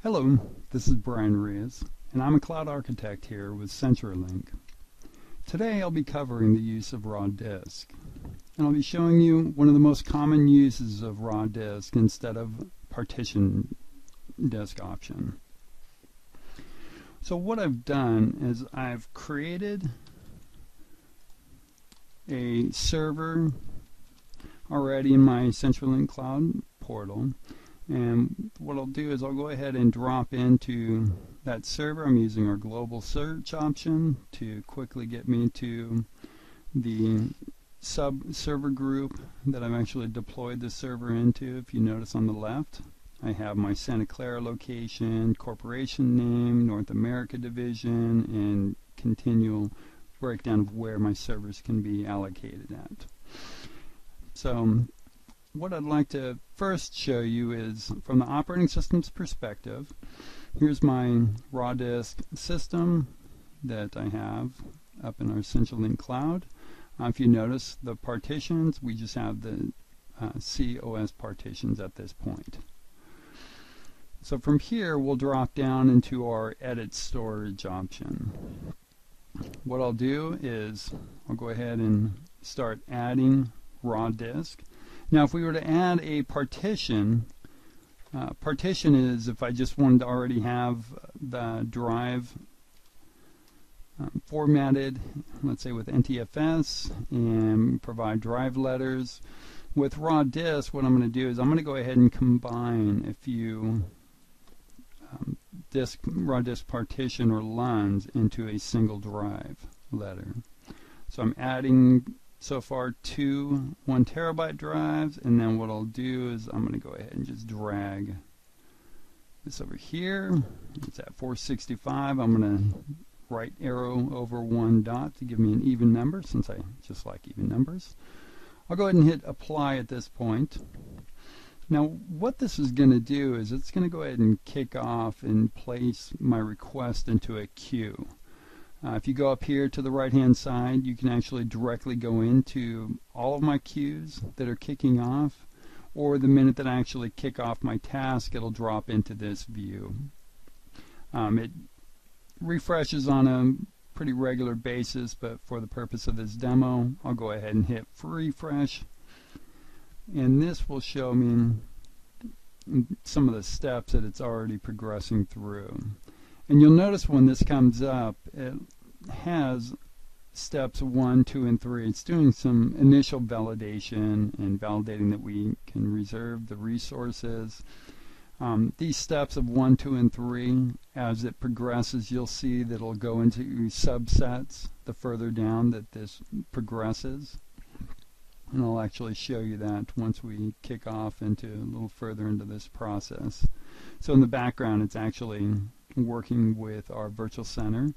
Hello, this is Bryan Rias, and I'm a cloud architect here with CenturyLink. Today I'll be covering the use of raw disk, and I'll be showing you one of the most common uses of raw disk instead of partition disk option. So what I've done is I've created a server already in my CenturyLink Cloud portal. And what I'll do is I'll go ahead and drop into that server. I'm using our global search option to quickly get me to the sub-server group that I've actually deployed the server into. If you notice on the left, I have my Santa Clara location, corporation name, North America division, and continual breakdown of where my servers can be allocated at. So what I'd like to first show you is from the operating system's perspective. Here's my raw disk system that I have up in our CenturyLink Cloud. If you notice the partitions, we just have the COS partitions at this point. So from here we'll drop down into our edit storage option. What I'll do is I'll go ahead and start adding raw disk. Now if we were to add a partition, partition is if I just wanted to already have the drive formatted, let's say with NTFS, and provide drive letters. With raw disk, what I'm going to do is I'm going to go ahead and combine a few raw disk partition or LUNs into a single drive letter. So I'm adding so far 2 1 terabyte drives, and then what I'll do is I'm going to go ahead and just drag this over here. It's at 465. I'm going to right arrow over one dot to give me an even number, since I just like even numbers. I'll go ahead and hit apply at this point. Now what this is going to do is it's going to go ahead and kick off and place my request into a queue. If you go up here to the right hand side, you can actually directly go into all of my queues that are kicking off, or the minute that I actually kick off my task, it'll drop into this view. It refreshes on a pretty regular basis, but for the purpose of this demo, I'll go ahead and hit refresh, and this will show me some of the steps that it's already progressing through. And you'll notice when this comes up, it has steps 1, 2, and 3. It's doing some initial validation and validating that we can reserve the resources. These steps of 1, 2, and 3, as it progresses, you'll see that it'll go into subsets the further down that this progresses. And I'll actually show you that once we kick off into a little further into this process. So in the background, it's actually working with our virtual center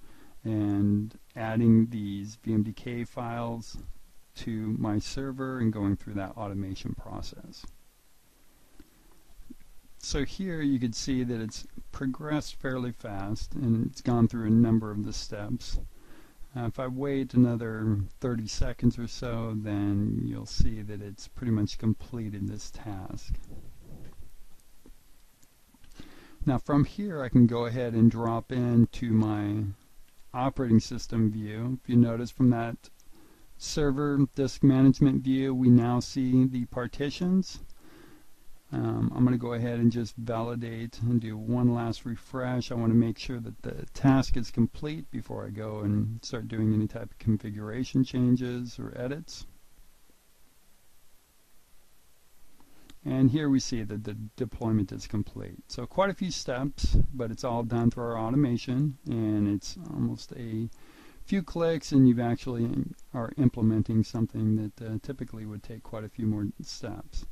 and adding these VMDK files to my server and going through that automation process. So here you can see that it's progressed fairly fast and it's gone through a number of the steps. If I wait another 30 seconds or so, then you'll see that it's pretty much completed this task. Now from here I can go ahead and drop into my operating system view. If you notice from that server disk management view, we now see the partitions. I'm going to go ahead and just validate and do one last refresh. I want to make sure that the task is complete before I go and start doing any type of configuration changes or edits. And here we see that the deployment is complete. So quite a few steps, but it's all done through our automation, and it's almost a few clicks and you've actually are implementing something that typically would take quite a few more steps.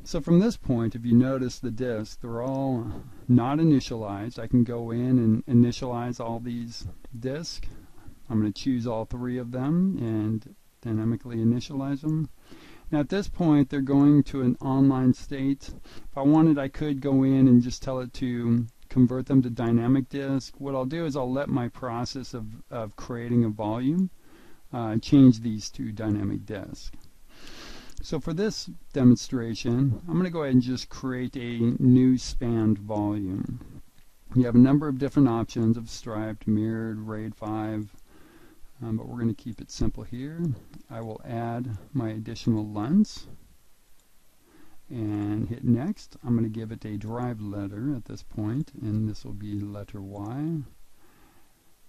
So from this point, if you notice the disks, they're all not initialized. I can go in and initialize all these disks. I'm going to choose all 3 of them and dynamically initialize them. Now at this point they're going to an online state. If I wanted, I could go in and just tell it to convert them to dynamic disk. What I'll do is I'll let my process of creating a volume change these to dynamic disk. So for this demonstration, I'm going to go ahead and just create a new spanned volume. You have a number of different options of striped, mirrored, RAID 5, but we're going to keep it simple here. I will add my additional lens and hit next. I'm going to give it a drive letter at this point, and this will be letter Y.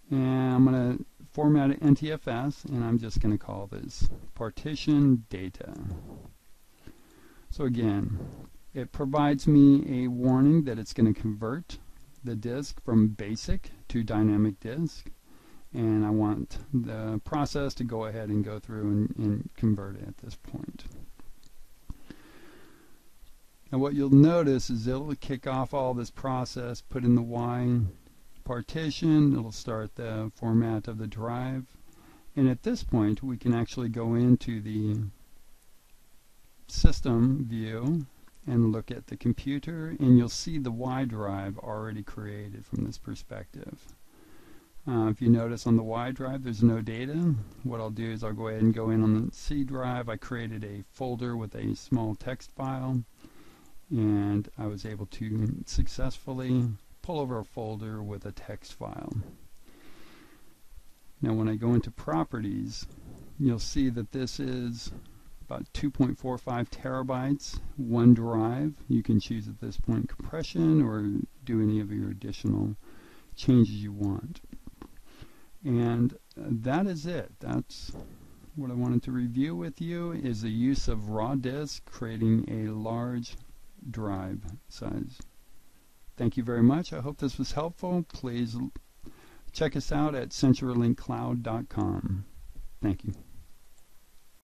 And I'm going to format it NTFS, and I'm just going to call this Partition Data. So again, it provides me a warning that it's going to convert the disk from basic to dynamic disk, and I want the process to go ahead and go through and convert it at this point. Now what you'll notice is it'll kick off all this process, put in the Y partition, it'll start the format of the drive, and at this point we can actually go into the system view and look at the computer, and you'll see the Y drive already created from this perspective. If you notice on the Y drive there's no data. What I'll do is I'll go ahead and go in on the C drive. I created a folder with a small text file, and I was able to successfully pull over a folder with a text file. Now when I go into properties, you'll see that this is about 2.45 terabytes, one drive. You can choose at this point compression or do any of your additional changes you want. And that is it. That's what I wanted to review with you, is the use of raw disk creating a large drive size. Thank you very much. I hope this was helpful. Please check us out at CenturyLinkCloud.com. Thank you.